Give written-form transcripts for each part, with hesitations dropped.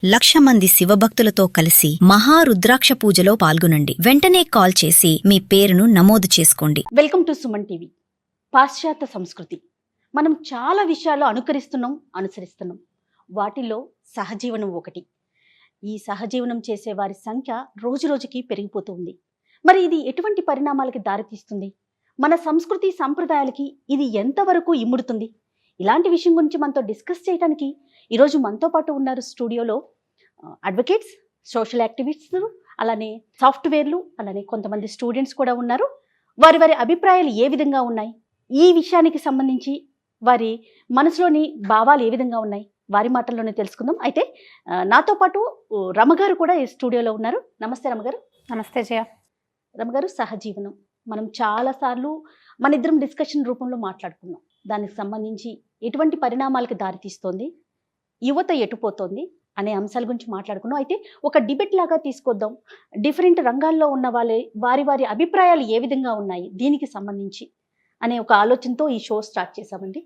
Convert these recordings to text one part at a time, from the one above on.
1,00,000 మంది శివభక్తులతో కలిసి మహారుద్రాక్ష పూజలో పాల్గొనండి. వెంటనే కాల్ చేసి మీ పేరును నమోదు చేసుకోండి. Welcome to Suman TV. పాశ్చాత్య సంస్కృతి మనం చాలా విషయాలు అనుసరిస్తున్నాం. వాటిలో సహజీవనం ఒకటి. ఈ సహజీవనం చేసే వారి సంఖ్య రోజురోజుకి పెరిగిపోతుంది. మరి ఇది ఎటువంటి పరిణామాలకి దారితీస్తుంది? మన సంస్కృతి సంప్రదాయాలకి ఇది ఎంతవరకు ఇముడుతుంది? ఇలాంటి విషయం గురించి మనతో డిస్కస్ చేయడానికి ఈరోజు మనతో పాటు ఉన్నారు స్టూడియోలో అడ్వకేట్స్, సోషల్ యాక్టివిస్టులు, అలానే సాఫ్ట్వేర్లు, అలానే కొంతమంది స్టూడెంట్స్ కూడా ఉన్నారు. వారి అభిప్రాయాలు ఏ విధంగా ఉన్నాయి, ఈ విషయానికి సంబంధించి వారి మనసులోని భావాలు ఏ విధంగా ఉన్నాయి, వారి మాటల్లోనే తెలుసుకుందాం. అయితే నాతో పాటు రమగారు కూడా ఈ స్టూడియోలో ఉన్నారు. నమస్తే రమగారు. నమస్తే జయ. రమగారు, సహజీవనం మనం చాలాసార్లు మన ఇద్దరం డిస్కషన్ రూపంలో మాట్లాడుకున్నాం. దానికి సంబంధించి ఎటువంటి పరిణామాలకు దారితీస్తోంది, యువత ఎటుపోతోంది అనే అంశాల గురించి మాట్లాడుకున్నాం. అయితే ఒక డిబేట్ లాగా తీసుకొద్దాం. డిఫరెంట్ రంగాల్లో ఉన్న వారి అభిప్రాయాలు ఏ విధంగా ఉన్నాయి దీనికి సంబంధించి అనే ఒక ఆలోచనతో ఈ షో స్టార్ట్ చేశామండి.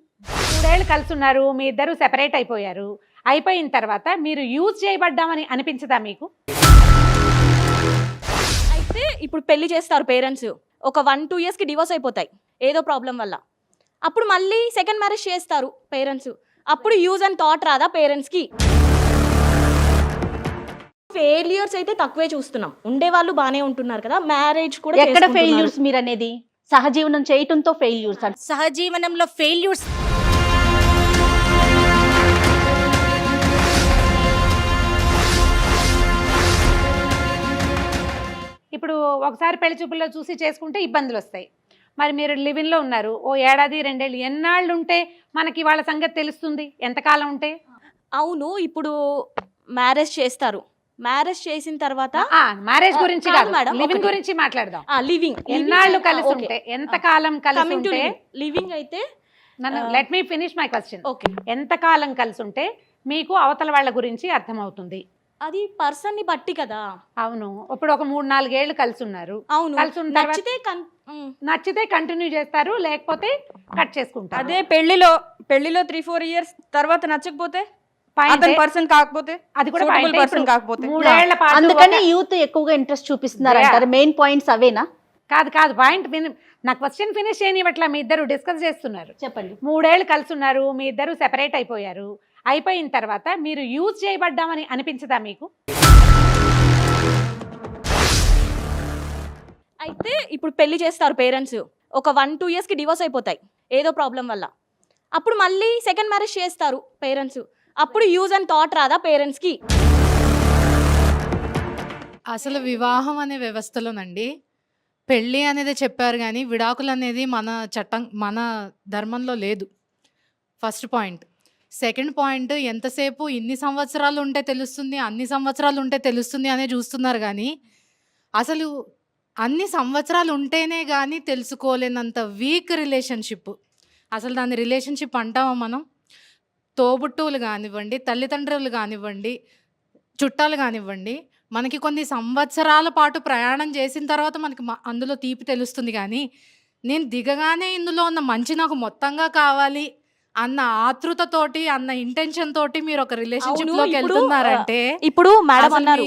2 ఏళ్ళు కలిసి ఉన్నారు, మీ ఇద్దరు సెపరేట్ అయిపోయారు. అయిపోయిన తర్వాత మీరు యూజ్ చేయబడ్డామని అనిపించదా మీకు? అయితే ఇప్పుడు పెళ్లి చేస్తారు పేరెంట్స్, ఒక 1-2 ఇయర్స్కి డివోర్స్ అయిపోతాయి ఏదో ప్రాబ్లం వల్ల. అప్పుడు మళ్ళీ సెకండ్ మ్యారేజ్ చేస్తారు పేరెంట్స్. అప్పుడు యూజ్ అండ్ థాట్ రాదా పేరెంట్స్కి? ఫెయిల్యూర్స్ అయితే తక్కువే చూస్తున్నాం, ఉండేవాళ్ళు బాగానే ఉంటున్నారు కదా. మ్యారేజ్ కూడా ఎక్కడ ఫెయిల్యూర్స్ మీరు అనేది? సహజీవనం చేయటంతో ఫెయిల్యూర్స్ అంటే సహజీవనంలో ఫెయిల్యూర్స్ ఇప్పుడు ఒకసారి పెళ్లి చూపుల్లో చూసి చేసుకుంటే ఇబ్బందులు వస్తాయి. మరి మీరు లివింగ్లో ఉన్నారు, ఓ 1-2 ఏళ్ళు, ఎన్నాళ్ళు ఉంటే మనకి వాళ్ళ సంగతి తెలుస్తుంది? ఎంతకాలం ఉంటే? అవును, ఇప్పుడు మ్యారేజ్ చేస్తారు. మ్యారేజ్ చేసిన తర్వాత మ్యారేజ్ గురించి కాదు మేడం, లివింగ్ గురించి మాట్లాడదాం. లివింగ్ ఎన్నాళ్ళు కలిసి ఉంటే, ఎంతకాలం కలిసి ఉంటే? లివింగ్ అయితే let me finish my question. Okay, ఎంతకాలం కలిసి ఉంటే మీకు అవతల వాళ్ళ గురించి అర్థమవుతుంది? అది పర్సన్ ని బట్టి కదా. అవును, ఇప్పుడు ఒక 3-4 ఏళ్ళు కలిసి ఉన్నారు. అవును, కలిసి ఉన్న తర్వాత నచ్చితే కంటిన్యూ చేస్తారు, లేకపోతే కట్ చేసుకుంటారు. అదే పెళ్లిలో 3-4 ఇయర్స్ తర్వాత నచ్చకపోతే, పర్సన్ కాకపోతే, అది కూడా పర్సన్ కాకపోతే, 3 ఏళ్ల పాటు అందుకని యూత్ ఎక్కువగా ఇంట్రెస్ట్ చూపిస్తున్నారు అంటారు. మెయిన్ పాయింట్స్ అవేనా? కాదు పాయింట్ నా క్వశ్చన్ ఫినిష్ చేయనివట్లా. మీ ఇద్దరు డిస్కస్ చేస్తున్నారు. చెప్పండి. 3 ఏళ్ళు కలిసి ఉన్నారు, మీ ఇద్దరు సెపరేట్ అయిపోయారు. అయిపోయిన తర్వాత మీరు యూజ్ చేయబడ్డామని అనిపించదా మీకు? అయితే ఇప్పుడు పెళ్లి చేస్తారు పేరెంట్స్, ఒక 1-2 ఇయర్స్కి డివోర్స్ అయిపోతాయి ఏదో ప్రాబ్లం వల్ల. అప్పుడు మళ్ళీ సెకండ్ మ్యారేజ్ చేస్తారు పేరెంట్స్. అప్పుడు యూజ్ అండ్ థాట్ రాదా పేరెంట్స్కి? అసలు వివాహం అనే వ్యవస్థలోనండి పెళ్ళి అనేది చెప్పారు, కానీ విడాకులు అనేది మన చట్టం, మన ధర్మంలో లేదు. First point. సెకండ్ పాయింట్, ఎంతసేపు ఇన్ని సంవత్సరాలు ఉంటే తెలుస్తుంది, అన్ని సంవత్సరాలు ఉంటే తెలుస్తుంది అనే చూస్తున్నారు, కానీ అసలు అన్ని సంవత్సరాలు ఉంటేనే కానీ తెలుసుకోలేనంత వీక్ రిలేషన్షిప్. అసలు దాన్ని రిలేషన్షిప్ అంటామా మనం? తోబుట్టువులు కానివ్వండి, తల్లిదండ్రులు కానివ్వండి, చుట్టాలు కానివ్వండి, మనకి కొన్ని సంవత్సరాల పాటు ప్రయాణం చేసిన తర్వాత మనకి అందులో తీపి తెలుస్తుంది, కానీ నేను దిగగానే ఇందులో ఉన్న మంచి నాకు మొత్తంగా కావాలి అన్న ఆతృతతోటి, అన్న ఇంటెన్షన్ తోటి మీరు ఒక రిలేషన్షిప్ లోకి వెళ్తున్నారంటే ఇప్పుడు మేడం అన్నారు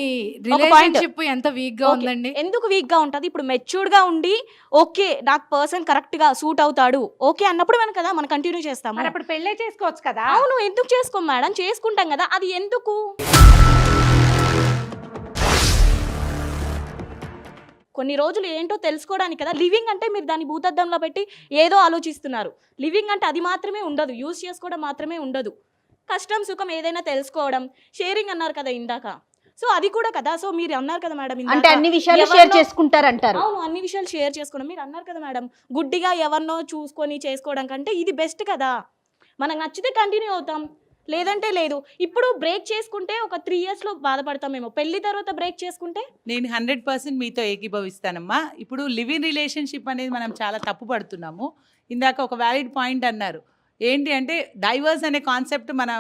రిలేషన్షిప్ ఎంత వీక్ గా ఉందండి. ఎందుకు వీక్ గా ఉంటది? ఇప్పుడు మెచ్యూర్డ్ గా ఉండి ఓకే నాకు పర్సన్ కరెక్ట్ గా సూట్ అవుతాడు ఓకే అన్నప్పుడు మనం కదా మనం కంటిన్యూ చేస్తాము. మరి అప్పుడు పెళ్ళే చేసుకోవచ్చు కదా. అవును, ఎందుకు చేసుకోం మేడం? చేసుకుంటాం కదా. అది ఎందుకు? కొన్ని రోజులు ఏంటో తెలుసుకోవడానికి కదా. లివింగ్ అంటే మీరు దాన్ని భూతద్దంలో పెట్టి ఏదో ఆలోచిస్తున్నారు. లివింగ్ అంటే అది మాత్రమే ఉండదు, యూజ్ చేసుకోవడం మాత్రమే ఉండదు. కష్టం సుఖం ఏదైనా తెలుసుకోవడం, షేరింగ్ అన్నారు కదా ఇందాక. సో అది కూడా కదా. సో మీరు అన్నారు కదా మేడం, అంటే అన్ని విషయాలు షేర్ చేసుకుంటారు అంటారు. అవును, అన్ని విషయాలు షేర్ చేసుకోవడం. మీరు అన్నారు కదా మేడం, గుడ్డిగా ఎవరినో చూసుకొని చేసుకోవడం కంటే ఇది బెస్ట్ కదా. మనకు నచ్చితే కంటిన్యూ అవుతాం, లేదంటే లేదు. ఇప్పుడు బ్రేక్ చేసుకుంటే ఒక 3 ఇయర్స్లో బాధపడతామేమో, పెళ్లి తర్వాత బ్రేక్ చేసుకుంటే. నేను 100% మీతో ఏకీభవిస్తానమ్మా. ఇప్పుడు లివింగ్ రిలేషన్షిప్ అనేది మనం చాలా తప్పు పడుతున్నాము. ఇందాక ఒక వ్యాలిడ్ పాయింట్ అన్నారు, ఏంటి అంటే డైవర్స్ అనే కాన్సెప్ట్ మన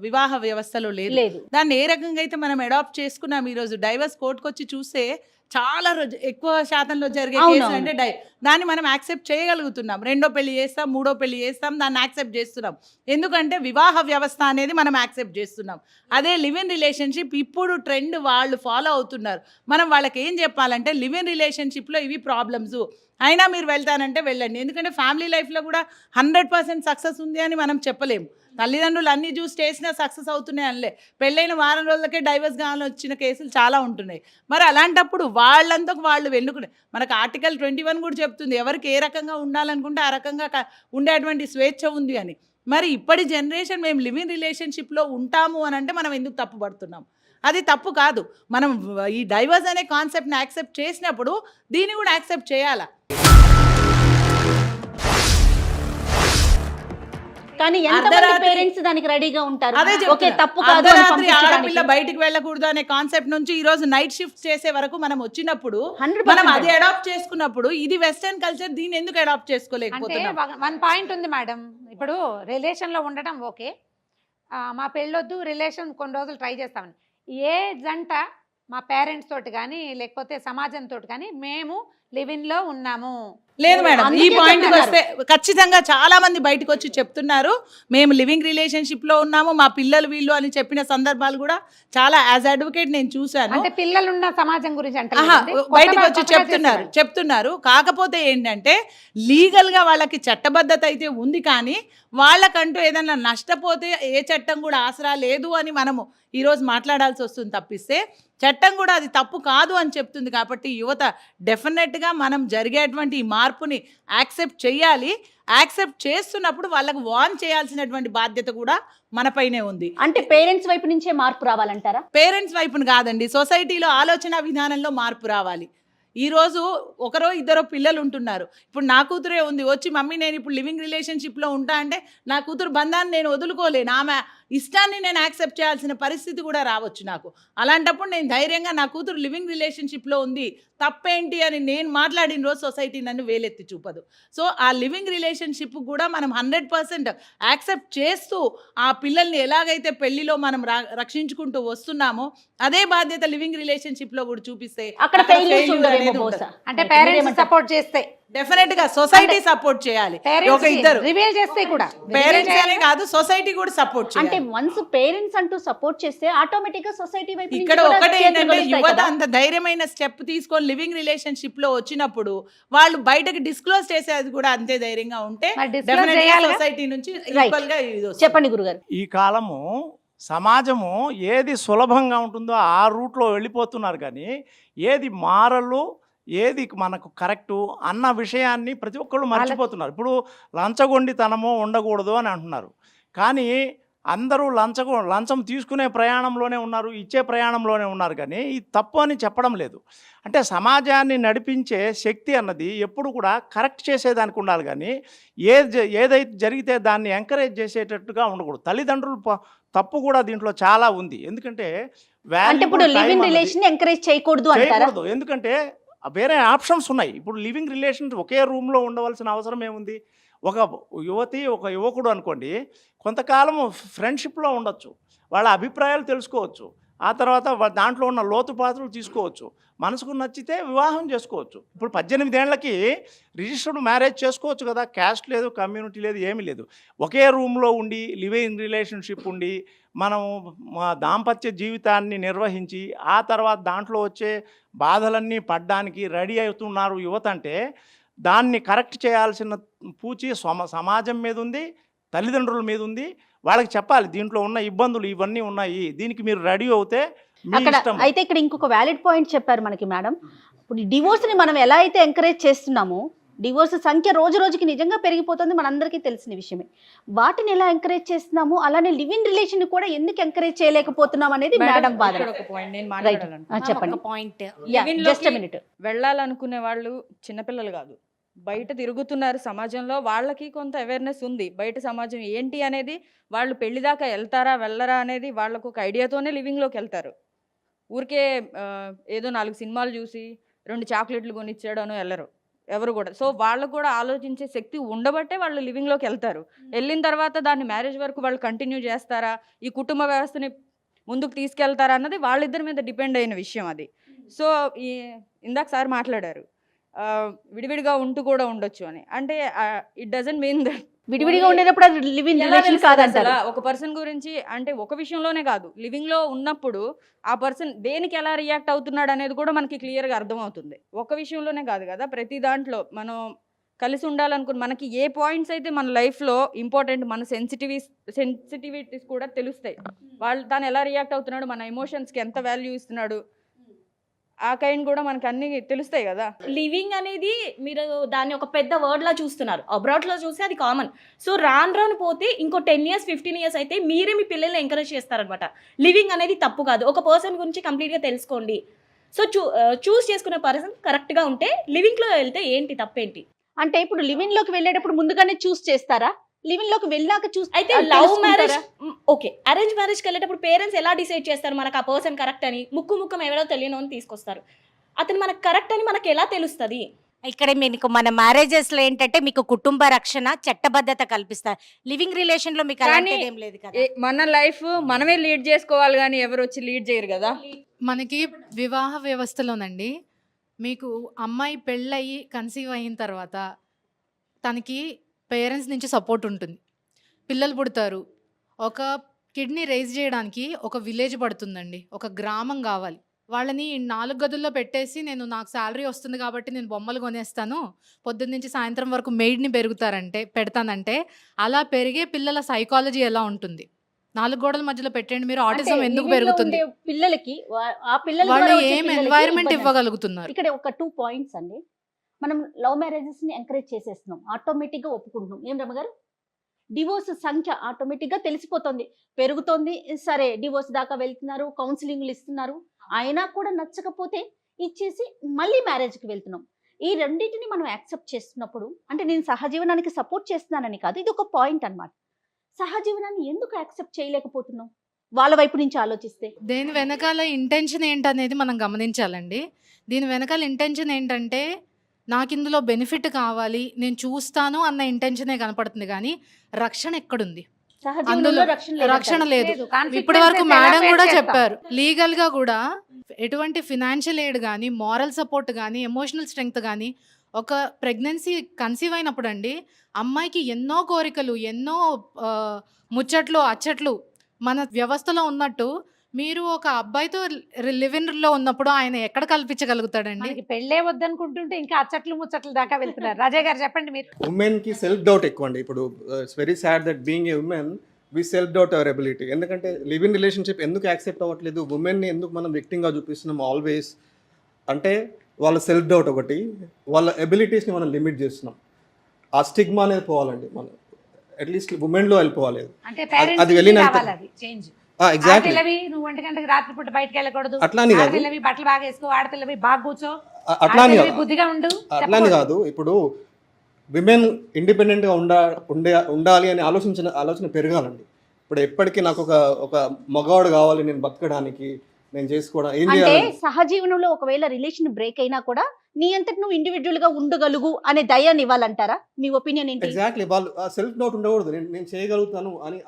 వివాహ వ్యవస్థలో లేదు. దాన్ని ఏ రకంగా అయితే మనం అడాప్ట్ చేసుకున్నాం, ఈరోజు డైవర్స్ కోర్టుకు వచ్చి చూస్తే చాలా ఎక్కువ శాతంలో జరిగే అవును, కేసు అంటే దాన్ని మనం యాక్సెప్ట్ చేయగలుగుతున్నాం. రెండో పెళ్లి చేస్తాం, మూడో పెళ్లి చేస్తాం, దాన్ని యాక్సెప్ట్ చేస్తున్నాం. ఎందుకంటే వివాహ వ్యవస్థ అనేది మనం యాక్సెప్ట్ చేస్తున్నాం. అదే లివ్ ఇన్ రిలేషన్షిప్ ఇప్పుడు ట్రెండ్ వాళ్ళు ఫాలో అవుతున్నారు. మనం వాళ్ళకి ఏం చెప్పాలంటే లివ్ ఇన్ రిలేషన్షిప్లో ఇవి ప్రాబ్లమ్స్, అయినా మీరు వెళ్తానంటే వెళ్ళండి. ఎందుకంటే ఫ్యామిలీ లైఫ్లో కూడా 100% సక్సెస్ ఉంది అని మనం చెప్పలేము. తల్లిదండ్రులు అన్ని చూసి చేసినా సక్సెస్ అవుతున్నాయి అనలే. పెళ్ళైన వారం రోజులకే డైవర్స్ కావాలని వచ్చిన కేసులు చాలా ఉంటున్నాయి. మరి అలాంటప్పుడు వాళ్ళంతకు వాళ్ళు వెన్నుకునే మనకు ఆర్టికల్ 21 కూడా చెప్తుంది ఎవరికి ఏ రకంగా ఉండాలనుకుంటే ఆ రకంగా ఉండేటువంటి స్వేచ్ఛ ఉంది అని. మరి ఇప్పటి జనరేషన్ మేము లివ్ ఇన్ రిలేషన్షిప్లో ఉంటాము అని అంటే మనం ఎందుకు తప్పు పడుతున్నాం? అది తప్పు కాదు. మనం ఈ డైవర్స్ అనే కాన్సెప్ట్ని యాక్సెప్ట్ చేసినప్పుడు దీన్ని కూడా యాక్సెప్ట్ చేయాలా. కానీ ఎంతమంది పేరెంట్స్ దానికి రెడీగా ఉంటారు? అదే ఓకే, తప్పు కాదు అని అర్ధరాత్రి పంపించడానికి. ఆడపిల్ల బయటికి వెళ్ళకూడదు అనే కాన్సెప్ట్ నుంచి ఈ రోజు నైట్ షిఫ్ట్ చేసే వరకు మనం వచ్చినప్పుడు 100% మనం అది అడాప్ట్ చేసుకున్నప్పుడు ఇది వెస్టర్న్ కల్చర్, దీన్ని ఎందుకు అడాప్ట్ అంటే చేసుకోలేకపోతున్నాం? 1 పాయింట్ ఉంది మేడం. ఇప్పుడు రిలేషన్లో ఉండటం ఓకే, మా పెళ్ళొద్దు, రిలేషన్ కొన్ని రోజులు ట్రై చేస్తామని ఏ జంట మా పేరెంట్స్ తోటి కానీ లేకపోతే సమాజంతో కానీ మేము లివిన్లో ఉన్నాము లేదు మేడం, ఈ అందుకే పాయింట్కి చెప్తున్నారు. వస్తే ఖచ్చితంగా చాలా మంది బయటకు వచ్చి చెప్తున్నారు మేము లివింగ్ రిలేషన్షిప్లో ఉన్నాము, మా పిల్లలు వీళ్ళు అని చెప్పిన సందర్భాలు కూడా చాలా యాజ్ అడ్వకేట్ నేను చూశాను. అంటే పిల్లలున్న సమాజం గురించి అంటే బయటకు వచ్చి చెప్తున్నారు. కాకపోతే ఏంటంటే లీగల్గా వాళ్ళకి చట్టబద్ధత అయితే ఉంది, కానీ వాళ్ళకంటూ ఏదైనా నష్టపోతే ఏ చట్టం కూడా ఆసరా లేదు అని మనము ఈరోజు మాట్లాడాల్సి వస్తుంది. తప్పిస్తే చట్టం కూడా అది తప్పు కాదు అని చెప్తుంది. కాబట్టి యువత డెఫినెట్గా మనం జరిగేటువంటి ఈ మార్పుని యాక్సెప్ట్ చేయాలి. యాక్సెప్ట్ చేస్తున్నప్పుడు వాళ్ళకు వార్న్ చేయాల్సినటువంటి బాధ్యత కూడా మనపైనే ఉంది. అంటే పేరెంట్స్ వైపు నుంచే మార్పు రావాలంటారా? పేరెంట్స్ వైపును కాదండి, సొసైటీలో ఆలోచన విధానంలో మార్పు రావాలి. ఈరోజు ఒకరో ఇద్దరో పిల్లలు ఉంటున్నారు. ఇప్పుడు నా కూతురే ఉంది, వచ్చి మమ్మీ నేను ఇప్పుడు లివింగ్ రిలేషన్షిప్లో ఉంటా అంటే నా కూతురు బంధాన్ని నేను వదులుకోలేను, ఆమె ఇష్టాన్ని నేను యాక్సెప్ట్ చేయాల్సిన పరిస్థితి కూడా రావచ్చు నాకు. అలాంటప్పుడు నేను ధైర్యంగా నా కూతురు లివింగ్ రిలేషన్షిప్లో ఉంది తప్పేంటి అని నేను మాట్లాడిన రోజు సొసైటీ నన్ను వేలెత్తి చూపదు. సో ఆ లివింగ్ రిలేషన్షిప్ కూడా మనం 100% యాక్సెప్ట్ చేస్తూ ఆ పిల్లల్ని ఎలాగైతే పెళ్లిలో మనం రక్షించుకుంటూ వస్తున్నామో అదే బాధ్యత లివింగ్ రిలేషన్షిప్లో కూడా చూపిస్తే అక్కడ failures failure ఉండవేమో అనేది బహుశా. ఉండదు. అంటే పేరెంట్స్ సపోర్ట్ చేస్తే డెఫినెట్ గా సొసైటీ సపోర్ట్ చేయాలి. ఒక ఇద్దరు రివీల్ చేస్తే కూడా పేరెంట్స్ అనే కాదు, సొసైటీ కూడా సపోర్ట్ చేయాలి. అంటే వన్స్ పేరెంట్స్ అంటూ సపోర్ట్ చేస్తే ఆటోమేటిక్ గా సొసైటీ వైపు నుంచి ఇక్కడ కూడా ఒకటే చేతులు ఏంటంటే కలుస్తాయి యువత కదా. అంత ధైర్యమైన స్టెప్ తీసుకొని లివింగ్ రిలేషన్షిప్ లో వచ్చినప్పుడు వాళ్ళు బయటకు డిస్క్లోజ్ చేసేది కూడా అంతే ధైర్యంగా ఉంటే మరి disclose చేయాలిగా? సొసైటీ నుంచి Right. ఈక్వల్ గా ఇది వస్తుంది. చెప్పండి గురుగారు. ఈ కాలము సమాజము ఏది సులభంగా ఉంటుందో ఆ రూట్లో వెళ్ళిపోతున్నారు, కానీ ఏది మారలు ఏది మనకు కరెక్టు అన్న విషయాన్ని ప్రతి ఒక్కళ్ళు మర్చిపోతున్నారు. ఇప్పుడు లంచగొండితనము ఉండకూడదు అని అంటున్నారు, కానీ అందరూ లంచం తీసుకునే ప్రయాణంలోనే ఉన్నారు, ఇచ్చే ప్రయాణంలోనే ఉన్నారు, కానీ ఇది తప్పు అని చెప్పడం లేదు. అంటే సమాజాన్ని నడిపించే శక్తి అన్నది ఎప్పుడు కూడా కరెక్ట్ చేసేదానికి ఉండాలి, కానీ ఏదైతే జరిగితే దాన్ని ఎంకరేజ్ చేసేటట్టుగా ఉండకూడదు. తల్లిదండ్రులు తప్పు కూడా దీంట్లో చాలా ఉంది. ఎందుకంటే అంటే ఇప్పుడు లివింగ్ రిలేషన్ ఎంకరేజ్ చేయకూడదు అంటారా? ఎందుకంటే వేరే ఆప్షన్స్ ఉన్నాయి. ఇప్పుడు లివింగ్ రిలేషన్ ఒకే రూమ్లో ఉండవలసిన అవసరం ఏముంది? ఒక యువతి ఒక యువకుడు అనుకోండి, కొంతకాలం ఫ్రెండ్షిప్లో ఉండొచ్చు, వాళ్ళ అభిప్రాయాలు తెలుసుకోవచ్చు, ఆ తర్వాత దాంట్లో ఉన్న లోతుపాతులు తీసుకోవచ్చు, మనసుకు నచ్చితే వివాహం చేసుకోవచ్చు. ఇప్పుడు 18 ఏళ్ళకి రిజిస్టర్డ్ మ్యారేజ్ చేసుకోవచ్చు కదా, క్యాస్ట్ లేదు, కమ్యూనిటీ లేదు, ఏమీ లేదు. ఒకే రూమ్లో ఉండి లివింగ్ రిలేషన్షిప్ ఉండి మనం దాంపత్య జీవితాన్ని నిర్వహించి ఆ తర్వాత దాంట్లో వచ్చే బాధలన్నీ పడ్డానికి రెడీ అవుతున్నారు యువత. అంటే దాన్ని కరెక్ట్ చేయాల్సిన పూచి సమాజం మీద ఉంది, తల్లిదండ్రుల మీద ఉంది. వాళ్ళకి చెప్పాలి దీంట్లో ఉన్న ఇబ్బందులు ఇవన్నీ ఉన్నాయి, దీనికి మీరు రెడీ అవుతే మీ అక్కడ ఇష్టం. అయితే ఇక్కడ ఇంకొక వ్యాలిడ్ పాయింట్ చెప్పారు మనకి మేడం. ఇప్పుడు డివోర్స్ ని మనం ఎలా అయితే ఎంకరేజ్ చేస్తున్నామో, డివోర్స్ సంఖ్య రోజు రోజుకి నిజంగా పెరిగిపోతుంది, మనందరికీ తెలిసిన విషయమే. వాటిని ఎలా ఎంకరేజ్ చేస్తున్నాము, అలానే లివ్ ఇన్ రిలేషన్ కూడా ఎందుకు ఎంకరేజ్ చేయలేకపోతున్నాం అనేది మేడం వాదన. ఇక్కడ ఒక point నేను రైట్, మాట్లాడాలనుకుంటున్నా. చెప్పండి. పాయింట్ Live-in జస్ట్ లోకి మినిట్. వెళ్ళాలనుకునే వాళ్ళు చిన్నపిల్లలు కాదు, బయట తిరుగుతున్నారు సమాజంలో, వాళ్ళకి కొంత అవేర్నెస్ ఉంది బయట సమాజం ఏంటి అనేది. వాళ్ళు పెళ్లి దాకా వెళ్తారా వెళ్ళరా అనేది వాళ్ళకు ఒక ఐడియాతోనే లివింగ్లోకి వెళ్తారు. ఊరికే ఏదో 4 సినిమాలు చూసి 2 చాక్లెట్లు కొనిచ్చాడనో వెళ్ళరు ఎవరు కూడా. సో వాళ్ళకు కూడా ఆలోచించే శక్తి ఉండబట్టే వాళ్ళు లివింగ్లోకి వెళ్తారు. వెళ్ళిన తర్వాత దాన్ని మ్యారేజ్ వరకు వాళ్ళు కంటిన్యూ చేస్తారా, ఈ కుటుంబ వ్యవస్థని ముందుకు తీసుకెళ్తారా అన్నది వాళ్ళిద్దరి మీద డిపెండ్ అయిన విషయం అది. సో ఈ ఇందాక సార్ మాట్లాడారు విడివిడిగా ఉంటూ కూడా ఉండొచ్చు అని. అంటే ఇట్ డజంట్ మీన్ దట్ విడివిడిగా ఉండేటప్పుడు అది లివ్ ఇన్ రిలేషన్ కాదంటారు. ఒక పర్సన్ గురించి అంటే ఒక విషయంలోనే కాదు, లివింగ్ లో ఉన్నప్పుడు ఆ పర్సన్ దేనికి ఎలా రియాక్ట్ అవుతున్నాడు అనేది కూడా మనకి క్లియర్ గా అర్థమవుతుంది. ఒక విషయంలోనే కాదు కదా, ప్రతి దాంట్లో మనం కలిసి ఉండాలనుకుని మనకి ఏ పాయింట్స్ అయితే మన లైఫ్ లో ఇంపార్టెంట్, మన సెన్సిటివిటీస్ కూడా తెలుస్తాయి. వాళ్ళు తాను ఎలా రియాక్ట్ అవుతున్నాడు, మన ఎమోషన్స్ కి ఎంత వాల్యూ ఇస్తున్నాడు, ఆ కైండ్ కూడా మనకు అన్ని తెలుస్తాయి కదా. లివింగ్ అనేది మీరు దాన్ని ఒక పెద్ద వర్డ్ లా చూస్తున్నారు, అబ్రాడ్ లో చూస్తే అది కామన్. సో రాను పోతే ఇంకో 10 years 15 years అయితే మీరే మీ పిల్లల్ని ఎంకరేజ్ చేస్తారనమాట. లివింగ్ అనేది తప్పు కాదు, ఒక పర్సన్ గురించి కంప్లీట్ గా తెలుసుకోండి. సో చూస్ చేసుకునే పర్సన్ కరెక్ట్ గా ఉంటే లివింగ్ లో వెళ్తే ఏంటి తప్పేంటి? అంటే ఇప్పుడు లివింగ్ లోకి వెళ్ళేటప్పుడు ముందుగానే చూస్ చేస్తారా? లివింగ్ లోకి వెళ్ళాక చూస్ అయితే లవ్ మ్యారేజ్ ఓకే, అరేంజ్ మ్యారేజ్కి వెళ్ళేటప్పుడు పేరెంట్స్ ఎలా డిసైడ్ చేస్తారు మనకు ఆ పర్సన్ కరెక్ట్ అని? ముఖం ఎవరో తెలియని తీసుకొస్తారు, అతను మనకు కరెక్ట్ అని మనకు ఎలా తెలుస్తుంది? ఇక్కడ మీకు మన మ్యారేజెస్ లో ఏంటంటే మీకు కుటుంబ రక్షణ, చట్టబద్ధత కల్పిస్తారు. లివింగ్ రిలేషన్ లో మీకు అలాంటిది ఏం లేదు కదా. మన లైఫ్ మనమే లీడ్ చేసుకోవాలి కానీ ఎవరు వచ్చి లీడ్ చేయరు కదా. మనకి వివాహ వ్యవస్థలోనండి మీకు అమ్మాయి పెళ్ళయి కన్సీవ్ అయిన తర్వాత తనకి పేరెంట్స్ నుంచి సపోర్ట్ ఉంటుంది, పిల్లలు పుడతారు. ఒక కిడ్నీ రైజ్ చేయడానికి ఒక విలేజ్ పడుతుందండి, ఒక గ్రామం కావాలి. వాళ్ళని 4 గదుల్లో పెట్టేసి నాకు శాలరీ వస్తుంది కాబట్టి నేను బొమ్మలు కొనేస్తాను, పొద్దున్న నుంచి సాయంత్రం వరకు మెయిడ్ని పెడతానంటే అలా పెరిగే పిల్లల సైకాలజీ ఎలా ఉంటుంది? 4 గోడల మధ్యలో పెట్టండి మీరు, ఆటిజం ఎందుకు పెరుగుతుంది? పిల్లలకి ఆ పిల్లలు వాళ్ళు ద్వారా వచ్చే ఏం పిల్లలకి ఎన్వైరన్మెంట్ ఇబ్బంది. ఇవ్వగలుగుతున్నారు? ఇక్కడ ఒక 2 points అండి. మనం లవ్ మ్యారేజెస్ ని ఎంకరేజ్ చేసేస్తున్నాం, ఆటోమేటిక్ గా ఒప్పుకుంటున్నాం. ఏం రమ్మగారు, డివోర్స్ సంఖ్య ఆటోమేటిక్ గా తెలిసిపోతుంది, పెరుగుతోంది. సరే డివోర్స్ దాకా వెళ్తున్నారు, కౌన్సిలింగ్లు ఇస్తున్నారు, అయినా కూడా నచ్చకపోతే ఇచ్చేసి మళ్ళీ మ్యారేజ్కి వెళ్తున్నాం. ఈ రెండింటిని మనం యాక్సెప్ట్ చేస్తున్నప్పుడు, అంటే నేను సహజీవనానికి సపోర్ట్ చేస్తున్నానని కాదు, ఇది ఒక పాయింట్ అన్నమాట. సహజీవనాన్ని ఎందుకు యాక్సెప్ట్ చేయలేకపోతున్నాం వాళ్ళ వైపు నుంచి ఆలోచిస్తే? దేని వెనకాల ఇంటెన్షన్ ఏంటనేది మనం గమనించాలండి. దీని వెనకాల ఇంటెన్షన్ ఏంటంటే నాకు ఇందులో బెనిఫిట్ కావాలి, నేను చూస్తాను అన్న ఇంటెన్షనే కనపడుతుంది, కానీ రక్షణ ఎక్కడుంది? సహజీవనంలో రక్షణ లేదు. Consequences ఇప్పటి వరకు ఎలా మేడం face కూడా చేస్తాం? చెప్పారు, లీగల్ గా కూడా ఎటువంటి ఫినాన్షియల్ ఎయిడ్ కానీ, మారల్ సపోర్ట్ కానీ, ఎమోషనల్ స్ట్రెంగ్త్ కానీ, ఒక ప్రెగ్నెన్సీ కన్సీవ్ అయినప్పుడు అండి అమ్మాయికి ఎన్నో కోరికలు, ఎన్నో ముచ్చట్లు అచ్చట్లు మన వ్యవస్థలో ఉన్నట్టు మీరు ఒక అబ్బాయితో లివ్ ఇన్ లో ఉన్నప్పుడు ఆయన ఎక్కడ కల్పించగలుగుతాడండి? మనకి పెళ్ళే వద్దనుకుంటుంటే ఇంకా అచ్చట్లు ముచ్చట్లు దాకా వెళ్తున్నారు. రాజయ్య గారు చెప్పండి మీరు. ఉమెన్ కి సెల్ఫ్ డౌట్ ఎక్కువ అండి. ఇప్పుడు it's very sad that being a women we self doubt our ability. ఎందుకంటే లివ్ ఇన్ రిలేషన్షిప్ ఎందుకు యాక్సెప్ట్ అవ్వట్లేదు, ఉమెన్ని ఎందుకు మనం విక్టింగ్గా చూపిస్తున్నాం ఆల్వేస్ అంటే వాళ్ళ సెల్ఫ్ డౌట్ ఒకటి, వాళ్ళ ఎబిలిటీస్ని మనం లిమిట్ చేస్తున్నాం. ఆ స్టిగ్మా అనేది పోవాలండి, మనం అట్లీస్ట్ ఉమెన్లో వెళ్ళిపోవాలి. అంటే అది వెళ్ళినంత చేంజ్ ఎగ్జాక్ట్లీ. ఆడపిల్లవి నువ్వు 1 గంటకి రాత్రిపూట బయటకు వెళ్ళకూడదు, అట్లాని కాదు, ఆడపిల్లవి బట్టలు బాగా వేసుకో, ఆడపిల్లవి బాగా కూర్చో, అట్లాని ఆడపిల్లవి కాదు, బుద్ధిగా ఉండు. అట్లాని కాదు. ఇప్పుడు విమెన్ ఇండిపెండెంట్గా ఉండాలి అనే ఆలోచన పెరగాలండి. ఇప్పుడు ఎప్పటికీ నాకు ఒక మగవాడు కావాలి నేను బతకడానికి, నేను చేసుకోవడం ఏం అంటే చేయాలి. సహజీవనంలో ఒకవేళ రిలేషన్ బ్రేక్ అయినా కూడా నీ అంతటి నువ్వు ఇండివిజువల్ గా ఉండగలుగు అనే ధైర్యాన్ని ఇవ్వాలంటారా? మీ ఒపీనియన్ ఏంటి? ఎగ్జాక్ట్లీ, వాళ్ళు సెల్ఫ్ డౌట్ ఉండకూడదు, నేను చేయగలుగుతాను అని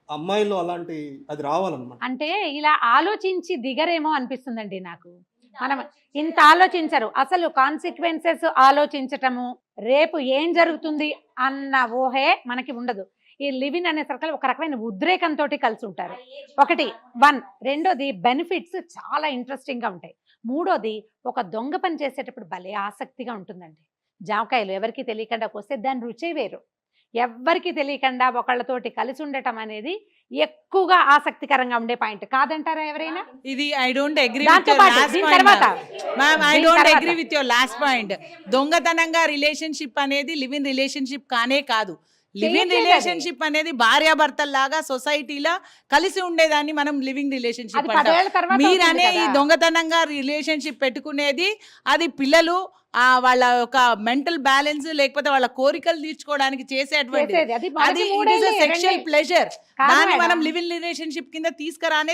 అమ్మాయిల్లో అలాంటి అది రావాలన్నమాట. అంటే ఇలా ఆలోచించి దిగరేమో అనిపిస్తుందండి నాకు. మనం ఇంత ఆలోచించరు, అసలు కాన్సిక్వెన్సెస్ ఆలోచించటము, రేపు ఏం జరుగుతుంది అన్న ఊహే మనకి ఉండదు. ఈ లివిన్ అనే సర్కిల్ ఒక రకమైన ఉద్రేకంతో కలిసి ఉంటారు. ఒకటి 1, రెండోది బెనిఫిట్స్ చాలా ఇంట్రెస్టింగ్ గా ఉంటాయి. మూడోది ఒక దొంగ పని చేసేటప్పుడు భలే ఆసక్తిగా ఉంటుందండి. జామకాయలు ఎవరికి తెలియకుండా కోస్తే దాని రుచే వేరు. ఎవ్వరికి తెలియకుండా ఒకళ్ళతోటి కలిసి ఉండటం అనేది ఎక్కువగా ఆసక్తికరంగా ఉండే పాయింట్ కాదంటారా ఎవరైనా? ఇది ఐ డోంట్ అగ్రీ దాంతో విత్ యువర్ పాటు లాస్ట్ దీని పాయింట్ తర్వాత మ్యామ్. ఐ దీని డోంట్ తర్వాత. Agree with your last point. దొంగతనంగా రిలేషన్షిప్ అనేది లివ్ ఇన్ రిలేషన్షిప్ కానే కాదు. లివ్ ఇన్ చేయట్లేదు అది. రిలేషన్షిప్ అనేది భార్యాభర్తల్లాగా సొసైటీలో కలిసి ఉండేదాన్ని మనం లివింగ్ అది రిలేషన్షిప్ 10 అంటాం. ఏళ్ల తర్వాత మీరనే అవుతుంది ఈ కదా. దొంగతనంగా రిలేషన్షిప్ పెట్టుకునేది అది పిల్లలు వాళ్ళ ఒక మెంటల్ బ్యాలెన్స్ లేకపోతే వాళ్ళ కోరికలు తీర్చుకోవడానికి చేసేటువంటి చేసేది. అది మొదటి అది ఇట్ మూడేళ్ళే, ఇస్ సెక్షువల్ రెండే. ప్లెజర్. కాదు దాన్ని మేడం. మనం లివ్ ఇన్ రిలేషన్షిప్ కింద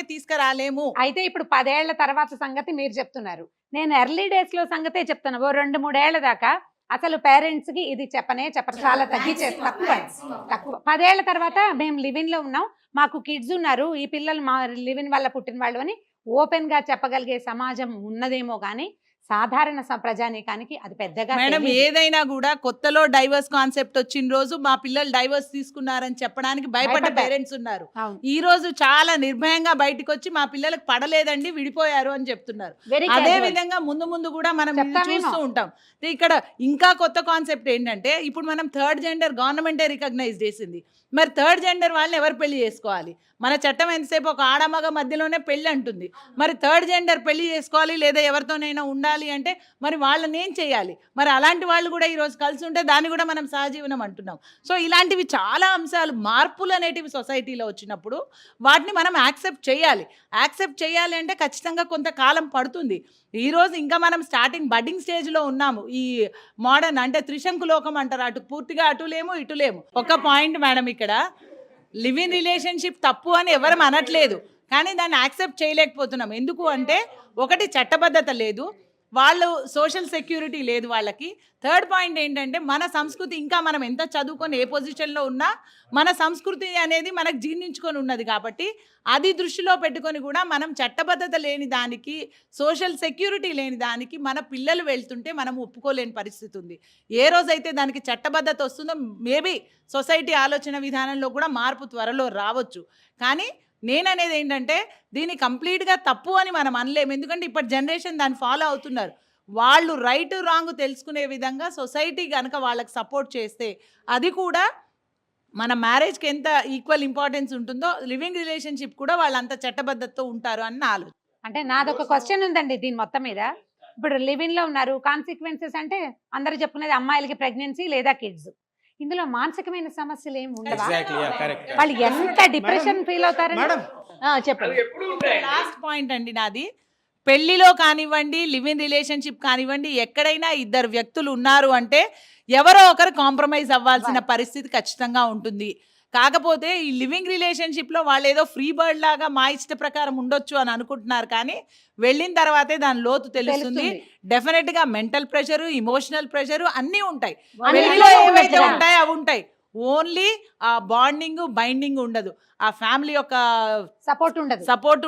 తీసుకురాలేము. అయితే ఇప్పుడు 10 ఏళ్ల తర్వాత సంగతి మీరు చెప్తున్నారు, నేను ఎర్లీ డేస్ లో సంగతే చెప్తున్నా. ఓ 2-3 ఏళ్ల దాకా అసలు పేరెంట్స్ కి ఇది చెప్పరు, చాలా తగ్గించేసి తక్కువ. 10 ఏళ్ల తర్వాత మేము లివిన్ లో ఉన్నాం, మాకు కిడ్స్ ఉన్నారు, ఈ పిల్లలు మా లివిన్ వల్ల పుట్టిన వాళ్ళు అని ఓపెన్గా చెప్పగలిగే సమాజం ఉన్నదేమో కానీ సాధారణ ప్రజానీకానికి అది పెద్దగా మేడం తెలీదు. ఏదైనా కూడా కొత్తలో డైవర్స్ కాన్సెప్ట్ వచ్చిన రోజు మా పిల్లలు డైవర్స్ తీసుకున్నారని చెప్పడానికి భయపడ్డ భయపడ్డారు. పేరెంట్స్ ఉన్నారు. అవును. ఈ రోజు చాలా నిర్భయంగా బయటకు వచ్చి మా పిల్లలకు పడలేదండి విడిపోయారు అని చెప్తున్నారు. వెరీ అదే విధంగా ముందు ముందు కూడా మనం ఇది చెప్తామేమో. చూస్తూ ఉంటాం. ఇక్కడ ఇంకా కొత్త కాన్సెప్ట్ ఏంటంటే ఇప్పుడు మనం థర్డ్ జెండర్ గవర్నమెంటే రికగ్నైజ్ చేసింది. మరి థర్డ్ జెండర్ వాళ్ళని ఎవరు పెళ్లి చేసుకోవాలి? మన చట్టం ఎంతసేపు ఒక ఆడమగ మధ్యలోనే పెళ్లి అంటుంది. మరి థర్డ్ జెండర్ పెళ్లి చేసుకోవాలి లేదా ఎవరితోనైనా ఉండాలి అంటే మరి వాళ్ళని ఏం చేయాలి? మరి అలాంటి వాళ్ళు కూడా ఈరోజు కలిసి ఉంటే దాన్ని కూడా మనం సహజీవనం అంటున్నాం. సో ఇలాంటివి చాలా అంశాలు మార్పులు అనేటివి సొసైటీలో వచ్చినప్పుడు వాటిని మనం యాక్సెప్ట్ చేయాలి. యాక్సెప్ట్ చేయాలి అంటే ఖచ్చితంగా కొంతకాలం పడుతుంది. ఈరోజు ఇంకా మనం స్టార్టింగ్ బడ్డింగ్ స్టేజ్లో ఉన్నాము. ఈ మోడర్న్ అంటే త్రిశంకు లోకం అంటారు, అటు పూర్తిగా అటులేము ఇటులేము. ఒక పాయింట్ మేడం, ఇక్కడ లివ్ ఇన్ రిలేషన్షిప్ తప్పు అని ఎవరు అనట్లేదు, కానీ దాన్ని యాక్సెప్ట్ చేయలేకపోతున్నాం. ఎందుకు అంటే ఒకటి చట్టబద్ధత లేదు, వాళ్ళు సోషల్ సెక్యూరిటీ లేదు వాళ్ళకి. థర్డ్ పాయింట్ ఏంటంటే మన సంస్కృతి ఇంకా మనం ఎంత చదువుకొని ఏ పొజిషన్లో ఉన్నా మన సంస్కృతి అనేది మనకు జీర్ణించుకొని ఉన్నది కాబట్టి అది దృష్టిలో పెట్టుకొని కూడా మనం చట్టబద్ధత లేని దానికి సోషల్ సెక్యూరిటీ లేని దానికి మన పిల్లలు వెళ్తుంటే మనం ఒప్పుకోలేని పరిస్థితి ఉంది. ఏ రోజైతే దానికి చట్టబద్ధత వస్తుందో మేబీ సొసైటీ ఆలోచన విధానంలో కూడా మార్పు త్వరలో రావచ్చు. కానీ నేననేది ఏంటంటే దీన్ని కంప్లీట్గా తప్పు అని మనం అనలేము, ఎందుకంటే ఇప్పటి జనరేషన్ దాన్ని ఫాలో అవుతున్నారు. వాళ్ళు రైట్ రాంగ్ తెలుసుకునే విధంగా సొసైటీ కనుక వాళ్ళకి సపోర్ట్ చేస్తే అది కూడా మన మ్యారేజ్కి ఎంత ఈక్వల్ ఇంపార్టెన్స్ ఉంటుందో లివింగ్ రిలేషన్షిప్ కూడా వాళ్ళు అంత చట్టబద్ధతతో ఉంటారు అని నా ఆలోచన. అంటే నాదొక క్వశ్చన్ ఉందండి దీని మొత్తం మీద. ఇప్పుడు లివింగ్ లో ఉన్నారు, కాన్సిక్వెన్సెస్ అంటే అందరూ చెప్పుకునేది అమ్మాయిలకి ప్రెగ్నెన్సీ లేదా కిడ్స్. ఇందులో మానసికమైన సమస్యలు ఏమి ఉండవా? వాళ్ళు ఎంత డిప్రెషన్ ఫీల్ అవుతారు మేడం చెప్పండి. లాస్ట్ పాయింట్ అండి నాది. పెళ్లిలో కానివ్వండి, లివ్ ఇన్ రిలేషన్షిప్ కానివ్వండి, ఎక్కడైనా ఇద్దరు వ్యక్తులు ఉన్నారు అంటే ఎవరో ఒకరు కాంప్రమైజ్ అవ్వాల్సిన పరిస్థితి ఖచ్చితంగా ఉంటుంది. కాకపోతే ఈ లివింగ్ రిలేషన్షిప్లో వాళ్ళు ఏదో ఫ్రీ బర్డ్ లాగా మా ఇష్ట ప్రకారం ఉండొచ్చు అని అనుకుంటున్నారు, కానీ వెళ్ళిన తర్వాతే దాని లోతు తెలుస్తుంది. డెఫినెట్గా మెంటల్ ప్రెషరు, ఇమోషనల్ ప్రెషరు అన్నీ ఉంటాయి. పెళ్లిలో ఏవైతే ఉంటాయో అవి ఉంటాయి, ఓన్లీ ఆ బాండింగ్ బైండింగ్ ఉండదు, ఆ ఫ్యామిలీ యొక్క సపోర్ట్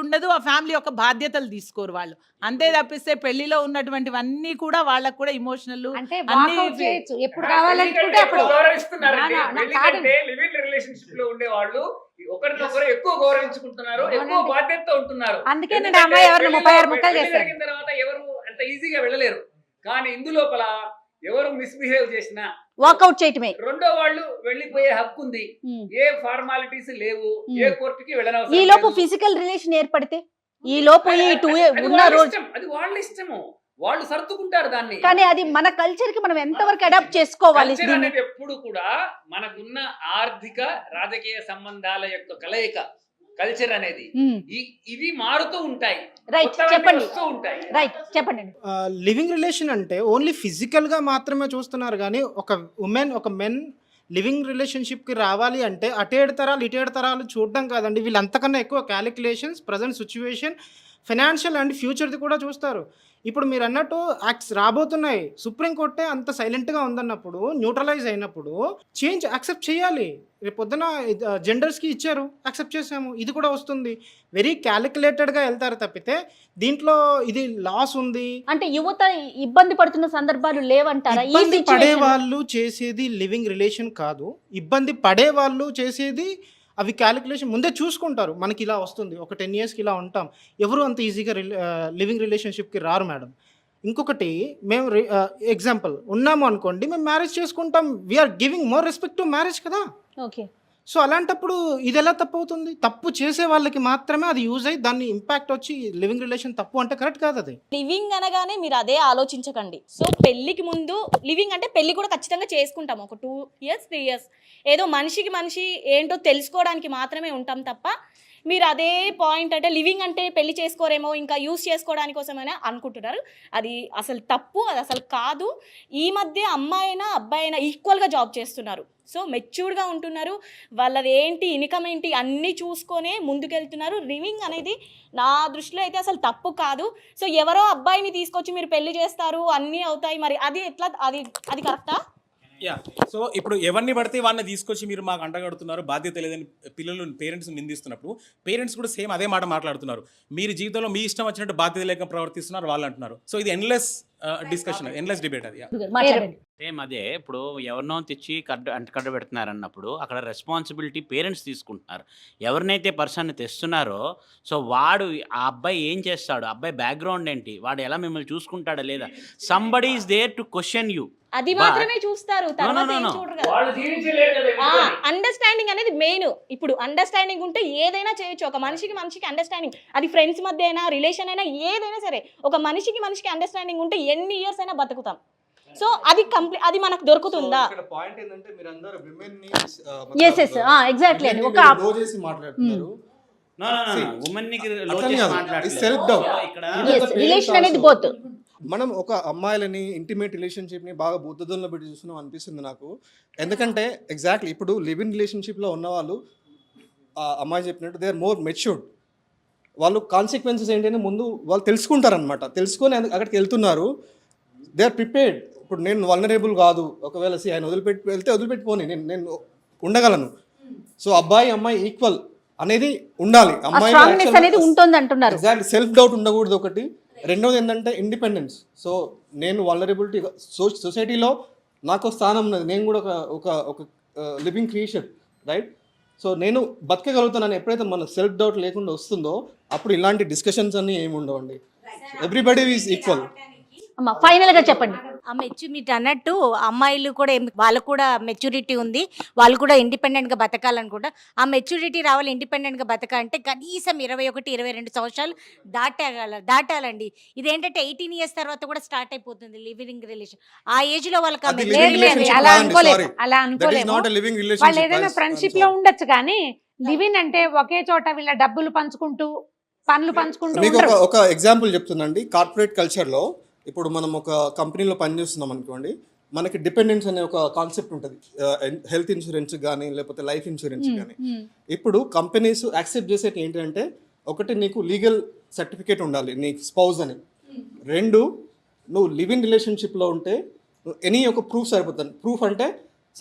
ఉండదు, ఆ ఫ్యామిలీ యొక్క బాధ్యతలు తీసుకోరు వాళ్ళు. అంతే తప్పిస్తే పెళ్లిలో ఉన్నటువంటివన్నీ కూడా వాళ్ళకు కూడా ఇమోషనల్ అంటే ఎప్పుడు కావాలనుకుంటే అప్పుడు లివింగ్ రిలేషన్షిప్ లో ఉండే వాళ్ళు ఒకరినొకరు ఎక్కువ గౌరవించుకుంటున్నారు, ఎక్కువ బాధ్యతతో ఉంటున్నారు. అందుకే అమ్మాయి ఎవరు 36 ముక్కలు చేస్తారు. జరిగిన తర్వాత ఎవరు అంత ఈజీగా వెళ్ళలేరు. కానీ ఇందులోపల ఎవరు మిస్బిహేవ్ చేసినా వాకౌట్ చేయటమే. రెండో వాళ్ళు వెళ్ళిపోయే హక్కు ఉంది, ఏ ఫార్మాలిటీస్ లేవు, ఏ కోర్టుకి ఈ వెళ్ళనవసరం లోపు లేదు. ఫిజికల్ రిలేషన్ ఏర్పడితే ఈ లోపు ఈ 2 ఉన్న రోజు అది వాళ్ళ ఇష్టము, వాళ్ళు సర్దుకుంటారు దాన్ని. కానీ అది మన కల్చర్ కి మనం ఎంతవరకు అడాప్ట్ చేసుకోవాలి? కల్చర్ అనేది ఎప్పుడు కూడా మనకున్న ఆర్థిక రాజకీయ సంబంధాల యొక్క కలయిక కల్చర్ అనేది. ఇవి మారుతూ ఉంటాయి, రైట్ చెప్పండి, వస్తూ ఉంటాయి. రైట్ చెప్పండి. లివింగ్ రిలేషన్ అంటే ఓన్లీ ఫిజికల్గా మాత్రమే చూస్తున్నారు, కానీ ఒక మెన్ లివింగ్ రిలేషన్షిప్కి రావాలి అంటే అటేడు తరాలు ఇటేడు తరాలు చూడడం కాదండి. వీళ్ళు అంతకన్నా ఎక్కువ calculations, present situation, financial and ఫ్యూచర్ది కూడా చూస్తారు. ఇప్పుడు మీరు అన్నట్టు యాక్ట్స్ రాబోతున్నాయి, సుప్రీంకోర్టే అంత సైలెంట్గా ఉందన్నప్పుడు, న్యూట్రలైజ్ అయినప్పుడు చేంజ్ యాక్సెప్ట్ చేయాలి. రేపు పొద్దున జెండర్స్కి ఇచ్చారు, యాక్సెప్ట్ చేసాము, ఇది కూడా వస్తుంది. వెరీ క్యాలిక్యులేటెడ్గా వెళ్తారు తప్పితే దీంట్లో ఇది లాస్ ఉంది అంటే యువత ఇబ్బంది పడుతున్న సందర్భాలు లేవంటారా? ఇబ్బంది పడే వాళ్ళు చేసేది లివింగ్ రిలేషన్ కాదు, ఇబ్బంది పడే వాళ్ళు చేసేది అవి క్యాలిక్యులేషన్ ముందే చూసుకుంటారు. మనకి ఇలా వస్తుంది, ఒక 10 yearsకి ఇలా ఉంటాం, ఎవరు అంత ఈజీగా లివింగ్ రిలేషన్షిప్కి రారు మేడం. ఇంకొకటి, మేము ఎగ్జాంపుల్ ఉన్నాము అనుకోండి, మేము మ్యారేజ్ చేసుకుంటాం, we're giving more respect to marriage కదా. ఓకే, సో అలాంటప్పుడు ఇది ఎలా తప్పు అవుతుంది? తప్పు చేసే వాళ్ళకి మాత్రమే అది యూజ్ అయ్యి దాన్ని ఇంపాక్ట్ వచ్చి లివింగ్ రిలేషన్ తప్పు అంటే కరెక్ట్ కాదు. అది లివింగ్ అనగానే మీరు అదే ఆలోచించకండి. సో పెళ్ళికి ముందు లివింగ్ అంటే పెళ్ళి కూడా ఖచ్చితంగా చేసుకుంటాం, ఒక 2 years 3 years ఏదో మనిషికి మనిషి ఏంటో తెలుసుకోవడానికి మాత్రమే ఉంటాం తప్ప మీరు అదే పాయింట్ అంటే లివింగ్ అంటే పెళ్లి చేసుకోరేమో ఇంకా యూస్ చేసుకోవడానికి కోసమైనా అనుకుంటున్నారు. అది అసలు తప్పు, అది అసలు కాదు. ఈ మధ్య అమ్మాయి అయినా అబ్బాయి అయినా ఈక్వల్గా జాబ్ చేస్తున్నారు. సో మెచ్యూర్డ్గా ఉంటున్నారు, వాళ్ళది ఏంటి ఇన్కమ్ ఏంటి అన్నీ చూసుకొనే ముందుకెళ్తున్నారు. లివింగ్ అనేది నా దృష్టిలో అయితే అసలు తప్పు కాదు. సో ఎవరో అబ్బాయిని తీసుకొచ్చి మీరు పెళ్లి చేస్తారు, అన్నీ అవుతాయి, మరి అది ఎట్లా? అది కరెక్టా? యా, సో ఇప్పుడు ఎవరిని పడితే వాళ్ళని తీసుకొచ్చి మీరు మాకు అంటగడుతున్నారు, బాధ్యత లేదని పిల్లలు పేరెంట్స్ నిందిస్తున్నప్పుడు పేరెంట్స్ కూడా సేమ్ అదే మాట మాట్లాడుతున్నారు. మీరు జీవితంలో మీ ఇష్టం వచ్చినట్టు బాధ్యత లేక ప్రవర్తిస్తున్నారు వాళ్ళు అంటున్నారు. సో ఇది ఎండ్లెస్ డిస్కషన్, ఎండ్లెస్ డిబేట్ అది. మాట్లాడండి. సేమ్ అదే ఇప్పుడు ఎవరినో తెచ్చి అంటకట్ట పెడుతున్నారు అన్నప్పుడు అక్కడ రెస్పాన్సిబిలిటీ పేరెంట్స్ తీసుకుంటున్నారు. ఎవరినైతే పర్సన్ని తెస్తున్నారో సో వాడు ఆ అబ్బాయి ఏం చేస్తాడు, అబ్బాయి బ్యాక్గ్రౌండ్ ఏంటి, వాడు ఎలా మిమ్మల్ని చూసుకుంటాడా లేదా, somebody is there to question you. అది మాత్రమే చూస్తారు, తర్వాత ఏం చూడరు కదా. వాళ్ళు జీవించలేరు కదా ఎదుర్కొని. అండర్స్టాండింగ్ అనేది మెయిన్. ఇప్పుడు అండర్స్టాండింగ్ ఉంటే ఏదైనా చేయొచ్చు. ఒక మనిషికి అండర్స్టాండింగ్, అది ఫ్రెండ్స్ మధ్య అయినా రిలేషన్ అయినా ఏదైనా సరే, ఒక మనిషికి అండర్స్టాండింగ్ ఉంటే ఎన్ని ఇయర్స్ అయినా బతుకుతాం. సో అది అది మనకు దొరుకుతుందా? పాయింట్ ఏంటంటే మీరందరూ women ని, ఎస్ ఎస్ ఎగ్జాక్ట్లీ అండి. ఒక లో చేసి మాట్లాడుతున్నారు. ఉమెన్ అట్లని కాదు, సెల్ఫ్ డౌట్. రిలేషన్ అనేది బోత్. మనం ఒక అమ్మాయిలని ఇంటిమేట్ రిలేషన్షిప్ని బాగా బుద్ధుల్లో పెట్టి చూస్తున్నాం అనిపిస్తుంది నాకు. ఎందుకంటే ఎగ్జాక్ట్లీ ఇప్పుడు లివ్ ఇన్ రిలేషన్షిప్లో ఉన్న వాళ్ళు, ఆ అమ్మాయి చెప్పినట్టు దే ఆర్ మోర్ మెచ్యూర్డ్. వాళ్ళు కాన్సిక్వెన్సెస్ ఏంటంటే ముందు వాళ్ళు తెలుసుకుంటారనమాట. తెలుసుకొని అక్కడికి వెళ్తున్నారు, దే ఆర్ ప్రిపేర్డ్. ఇప్పుడు నేను వల్నరేబుల్ కాదు, ఒకవేళ ఆయన వదిలిపెట్టిపోని నేను ఉండగలను. సో అబ్బాయి అమ్మాయి ఈక్వల్ అనేది ఉండాలి. స్ట్రాంగ్నెస్ అనేది ఉంటుంది అంటున్నారు. ఎగ్జాక్ట్లీ, సెల్ఫ్ డౌట్ ఉండకూడదు ఒకటి. రెండోది ఏంటంటే ఇండిపెండెన్స్. సో నేను వల్నరబిలిటీ, సొసైటీలో నాకు స్థానం ఉన్నది, నేను కూడా ఒక లివింగ్ క్రియేషన్, రైట్? సో నేను బతకగలుగుతానని ఎప్పుడైతే మన సెల్ఫ్ డౌట్ లేకుండా వస్తుందో అప్పుడు ఇలాంటి డిస్కషన్స్ అన్నీ ఏమి ఉండవండి. Everybody is equal. అమ్మా ఫైనల్ గా చెప్పండి. ఆ మెచ్యూరిటీ అన్నట్టు అమ్మాయిలు కూడా వాళ్ళకు కూడా మెచ్యూరిటీ ఉంది, వాళ్ళు కూడా ఇండిపెండెంట్గా బతకాలనుకుంటా. ఆ మెచ్యూరిటీ రావాలి, ఇండిపెండెంట్గా బతకాలంటే కనీసం 21-22 సంవత్సరాలు దాటాలండి. ఇదేంటంటే 18 years తర్వాత కూడా స్టార్ట్ అయిపోతుంది లివింగ్ రిలేషన్. ఆ ఏజ్ లో వాళ్ళకి అలా అనుకోలేము. వాళ్ళు ఏదైనా ఫ్రెండ్షిప్ లో ఉండొచ్చు, కానీ లివింగ్ అంటే ఒకే చోట వీళ్ళ డబ్బులు పంచుకుంటూ పనులు పంచుకుంటూ. మీకు ఒక ఎగ్జాంపుల్ చెప్తుందండి. కార్పొరేట్ కల్చర్లో ఇప్పుడు మనం ఒక కంపెనీలో పనిచేస్తున్నాం అనుకోండి, మనకి డిపెండెన్స్ అనే ఒక కాన్సెప్ట్ ఉంటుంది. హెల్త్ ఇన్సూరెన్స్ కానీ లేకపోతే లైఫ్ ఇన్సూరెన్స్ కానీ. ఇప్పుడు కంపెనీస్ యాక్సెప్ట్ చేసేది ఏంటంటే, ఒకటి నీకు లీగల్ సర్టిఫికేట్ ఉండాలి నీ స్పౌజ్ అని. రెండు, నువ్వు లివ్ ఇన్ రిలేషన్షిప్లో ఉంటే ఎనీ ఒక ప్రూఫ్ సరిపోతుంది. ప్రూఫ్ అంటే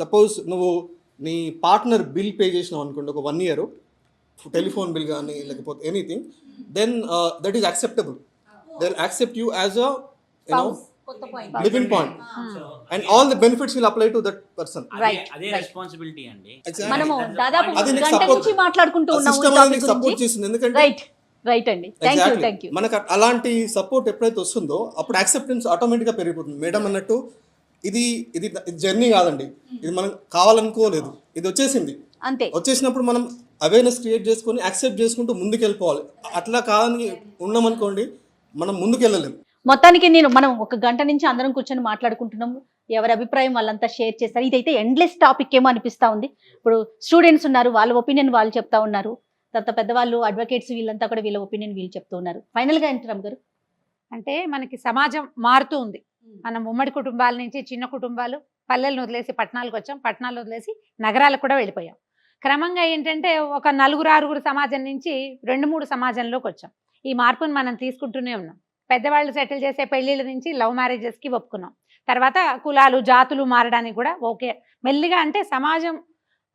సపోజ్ నువ్వు నీ పార్ట్నర్ బిల్ పే చేసినావు అనుకోండి ఒక 1 year, టెలిఫోన్ బిల్ కానీ లేకపోతే anything, then that is acceptable. They will accept you as a living point, and all the benefits will apply to that person. అదే రెస్పాన్సిబిలిటీ అండి. మనము దాదాపు గంట నుంచి మాట్లాడుకుంటూ ఉన్నాము. సపోర్ట్ చేస్తుంది ఎందుకంటే రైట్ అండి. Thank you. మనకు అలాంటి సపోర్ట్ ఎప్పుడైతే వస్తుందో అప్పుడు యాక్సెప్టెన్స్ ఆటోమేటిక్గా పెరిగిపోతుంది. మేడం అన్నట్టు ఇది జర్నీ కాదండి, ఇది మనం కావాలనుకోలేదు, ఇది వచ్చేసింది. అంతే, వచ్చేసినప్పుడు మనం అవేర్నెస్ క్రియేట్ చేసుకొని యాక్సెప్ట్ చేసుకుంటూ ముందుకు వెళ్ళిపోవాలి. అట్లా కాదని ఉన్నామనుకోండి మనం ముందుకు వెళ్ళలేము. మొత్తానికి మనం ఒక గంట నుంచి అందరం కూర్చొని మాట్లాడుకుంటున్నాము. ఎవరి అభిప్రాయం వాళ్ళంతా షేర్ చేస్తారు. ఇదైతే ఎండ్లెస్ టాపిక్ ఏమో అనిపిస్తా ఉంది. ఇప్పుడు స్టూడెంట్స్ ఉన్నారు, వాళ్ళ ఒపీనియన్ వాళ్ళు చెప్తా ఉన్నారు. తర్వాత పెద్దవాళ్ళు అడ్వకేట్స్ వీళ్ళంతా కూడా వీళ్ళ ఒపీనియన్ వీళ్ళు చెప్తూ ఉన్నారు. ఫైనల్ గా ఏంటి రామ్ గారు? అంటే మనకి సమాజం మారుతూ ఉంది. మనం ఉమ్మడి కుటుంబాల నుంచి చిన్న కుటుంబాలు, పల్లెలను వదిలేసి పట్టణాలకు వచ్చాం, పట్టణాలు వదిలేసి నగరాలకు కూడా వెళ్ళిపోయాం. క్రమంగా ఏంటంటే ఒక 4-6 సమాజం నుంచి 2-3 సమాజంలోకి వచ్చాం. ఈ మార్పును మనం తీసుకుంటూనే ఉన్నాం. పెద్దవాళ్ళు సెటిల్ చేసే పెళ్లిళ్ళ నుంచి లవ్ మ్యారేజెస్కి ఒప్పుకున్నాం. తర్వాత కులాలు జాతులు మారడానికి కూడా ఓకే. మెల్లిగా అంటే సమాజం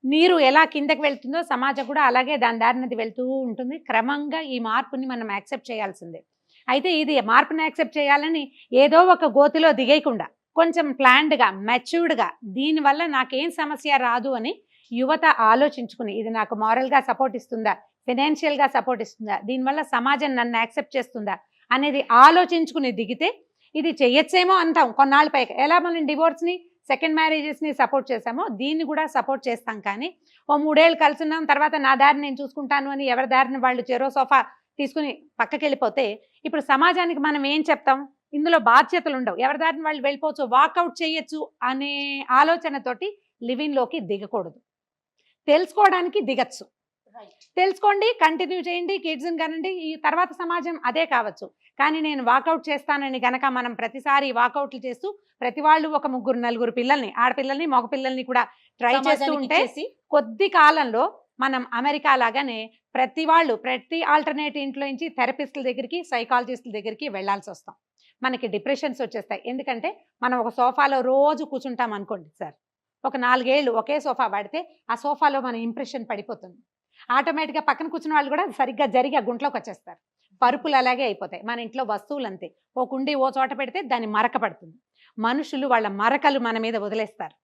నీరు ఎలా కిందకి వెళ్తుందో సమాజం కూడా అలాగే దాని దారినది వెళ్తూ ఉంటుంది. క్రమంగా ఈ మార్పుని మనం యాక్సెప్ట్ చేయాల్సిందే. అయితే ఇది మార్పుని యాక్సెప్ట్ చేయాలని ఏదో ఒక గోతిలో దిగేయకుండా కొంచెం ప్లాన్డ్గా, మెచ్యూర్డ్గా, దీనివల్ల నాకేం సమస్య రాదు అని యువత ఆలోచించుకుని, ఇది నాకు మారల్గా సపోర్ట్ ఇస్తుందా, ఫైనాన్షియల్గా సపోర్ట్ ఇస్తుందా, దీనివల్ల సమాజం నన్ను యాక్సెప్ట్ చేస్తుందా అనేది ఆలోచించుకుని దిగితే ఇది చెయ్యొచ్చేమో అంటాం కొన్నాళ్ళ పైకి. ఎలా మనం డివోర్స్ని, సెకండ్ మ్యారేజెస్ని సపోర్ట్ చేసామో దీన్ని కూడా సపోర్ట్ చేస్తాం. కానీ ఓ 3 ఏళ్ళు కలిసి ఉన్నాం, తర్వాత నా దారిని నేను చూసుకుంటాను అని ఎవరి దారిని వాళ్ళు చెరో సోఫా తీసుకుని పక్కకి వెళ్ళిపోతే ఇప్పుడు సమాజానికి మనం ఏం చెప్తాం? ఇందులో బాధ్యతలు ఉండవు, ఎవరి దారిని వాళ్ళు వెళ్ళిపోవచ్చు, వాకౌట్ చేయొచ్చు అనే ఆలోచనతోటి లివింగ్లోకి దిగకూడదు. తెలుసుకోవడానికి దిగచ్చు, తెలుసుకోండి, కంటిన్యూ చేయండి, కిడ్స్ని కనండి, ఈ తర్వాత సమాజం అదే కావచ్చు. కానీ నేను వాకౌట్ చేస్తానని గనక మనం ప్రతిసారి వాకౌట్లు చేస్తూ ప్రతి వాళ్ళు ఒక 3-4 పిల్లల్ని, ఆడపిల్లల్ని మగపిల్లల్ని కూడా ట్రై చేస్తూ ఉంటే కొద్ది కాలంలో మనం అమెరికా లాగానే ప్రతి ఆల్టర్నేట్ ఇంట్లో నుంచి థెరపిస్టుల దగ్గరికి, సైకాలజిస్టుల దగ్గరికి వెళ్లాల్సి వస్తాం. మనకి డిప్రెషన్స్ వచ్చేస్తాయి. ఎందుకంటే మనం ఒక సోఫాలో రోజు కూర్చుంటాం అనుకోండి సార్, ఒక 4 ఏళ్ళు ఒకే సోఫా వాడితే ఆ సోఫాలో మన ఇంప్రెషన్ పడిపోతుంది. ఆటోమేటిక్గా పక్కన కూర్చున్న వాళ్ళు కూడా సరిగ్గా జరిగి ఆ గుంట్లోకి వచ్చేస్తారు. పరుపులు అలాగే అయిపోతాయి. మన ఇంట్లో వస్తువులు అంతే, ఓ కుండి ఓ చోట పెడితే దాన్ని మరక పడుతుంది. మనుషులు వాళ్ళ మరకలు మన మీద వదిలేస్తారు.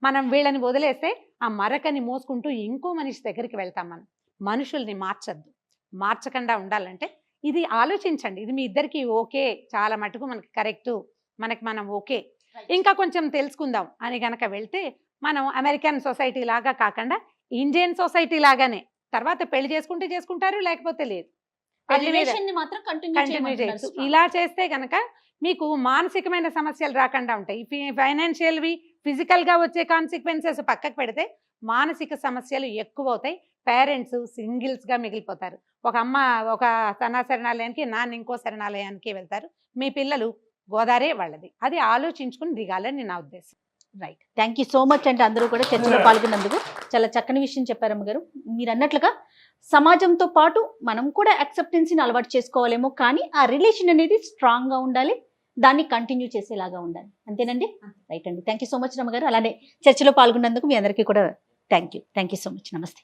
మనం వీళ్ళని వదిలేస్తే ఆ మరకని మోసుకుంటూ ఇంకో మనిషి దగ్గరికి వెళ్తాం. మనం మనుషుల్ని మార్చద్దు. మార్చకుండా ఉండాలంటే ఇది ఆలోచించండి. ఇది మీ ఇద్దరికి ఓకే, చాలా మటుకు మనకి కరెక్టు, మనం ఓకే, ఇంకా కొంచెం తెలుసుకుందాం అని గనక వెళ్తే మనం అమెరికన్ సొసైటీ లాగా కాకుండా ఇండియన్ సొసైటీ లాగానే తర్వాత పెళ్లి చేసుకుంటే చేసుకుంటారు, లేకపోతే లేదు. కంటిన్యూ చేయొచ్చు. ఇలా చేస్తే గనక మీకు మానసికమైన సమస్యలు రాకుండా ఉంటాయి. ఫైనాన్షియల్వి ఫిజికల్గా వచ్చే కాన్సిక్వెన్సెస్ పక్కకు పెడితే మానసిక సమస్యలు ఎక్కువ అవుతాయి. పేరెంట్స్ సింగిల్స్గా మిగిలిపోతారు. ఒక అమ్మ ఒక శరణాలయానికి, నాన్న ఇంకో శరణాలయానికి వెళ్తారు. మీ పిల్లలు గోదావరి వాళ్ళది. అది ఆలోచించుకుని దిగాలని నా ఉద్దేశం. Right, thank you so much అంటే అందరూ కూడా చర్చలో పాల్గొన్నందుకు చాలా చక్కని విషయం చెప్పారు అమ్మగారు. మీరు అన్నట్లుగా సమాజంతో పాటు మనం కూడా యాక్సెప్టెన్సీని అలవాటు చేసుకోవాలేమో, కానీ ఆ రిలేషన్ అనేది స్ట్రాంగ్గా ఉండాలి, దాన్ని కంటిన్యూ చేసేలాగా ఉండాలి. అంతేనండి? రైట్ అండి, థ్యాంక్ యూ సో మచ్ రమ్మగారు. అలానే చర్చలో పాల్గొన్నందుకు మీ అందరికీ కూడా థ్యాంక్ యూ సో మచ్. నమస్తే.